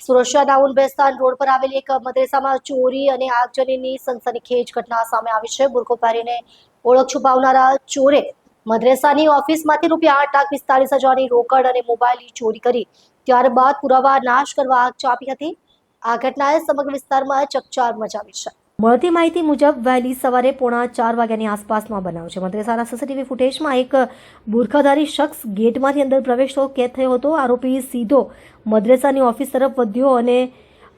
સુરક્ષા down Bestan road પર આવેલી એક મદ્રેસામાં ચોરી અને આગજનીની સનસનીખેજ ઘટના સામે આવી છે. બુરખો પહેરીને ઓળખ છુપાવનારા ચોરે મદ્રેસાની ઓફિસમાંથી ₹8,45,000ની રોકડ અને મોબાઈલની ચોરી કરી ત્યારબાદ પુરાવા નાશ કરવા આગ ચાંપી હતી. આ ઘટનાએ સમગ્ર વિસ્તારમાં ચકચાર મચાવી છે. મળતી માહિતી મુજબ વહેલી સવારે 3:45 વાગ્યાની આસપાસનો બનાવ છે. મદ્રેસાના સીસીટીવી ફૂટેજમાં એક બુરખાધારી શખ્સ ગેટમાંથી અંદર પ્રવેશતો કેદ થયો હતો. આરોપી સીધો મદ્રેસાની ઓફિસ તરફ વધ્યો અને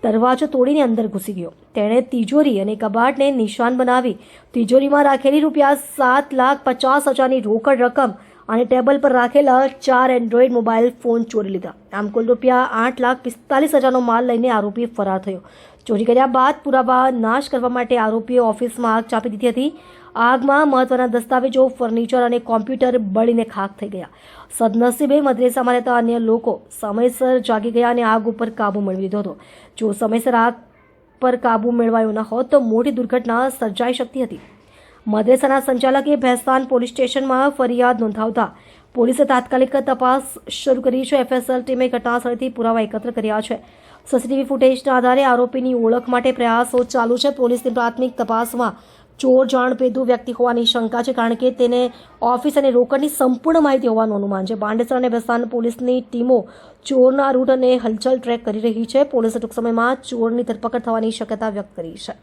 દરવાજો તોડીને અંદર ઘૂસી ગયો. તેણે તિજોરી અને કબાટને નિશાન બનાવી તિજોરીમાં રાખેલી ₹7,50,000ની રોકડ રકમ અને ટેબલ પર રાખેલા 4 એન્ડ્રોઈડ મોબાઈલ ફોન ચોરી લીધા. આમ કુલ ₹8,45,000નો માલ લઈને આરોપી ફરાર થયો. ચોરી કર્યા બાદ પુરાવા નાશ કરવા માટે આરોપીએ ઓફિસમાં આગ ચાંપી દીધી હતી. આગમાં મહત્વના દસ્તાવેજો, ફર્નિચર અને કોમ્પ્યુટર બળીને ખાખ થઈ ગયા. સદનસીબે મદ્રેસામાં રહેતા અન્ય લોકો સમયસર જાગી ગયા અને આગ ઉપર કાબુ મેળવી લીધો હતો. જો સમયસર આગ પર કાબુ મેળવાયો ન હોત તો મોટી દુર્ઘટના સર્જાઈ શકતી હતી. મદ્રેસાના સંચાલકે ભેસ્તાન પોલીસ સ્ટેશનમાં ફરિયાદ નોંધાવતા પોલીસે તાત્કાલિક તપાસ શરૂ કરી છે. એફએસએલ ટીમે ઘટનાસ્થળેથી પુરાવા એકત્ર કર્યા છે. સીસીટીવી ફૂટેજના આધારે આરોપીની ઓળખ માટે પ્રયાસો ચાલુ છે. પોલીસની પ્રાથમિક તપાસમાં ચોર જાણપેદુ વ્યક્તિ હોવાની શંકા છે, કારણ કે તેને ઓફિસ અને રોકડની સંપૂર્ણ માહિતી હોવાનું અનુમાન છે. પાંડેસર અને ભેસ્તાન પોલીસની ટીમો ચોરના રૂટ અને હલચલ ટ્રેક કરી રહી છે. પોલીસે ટૂંક સમયમાં ચોરની ધરપકડ થવાની શક્યતા વ્યક્ત કરી છે.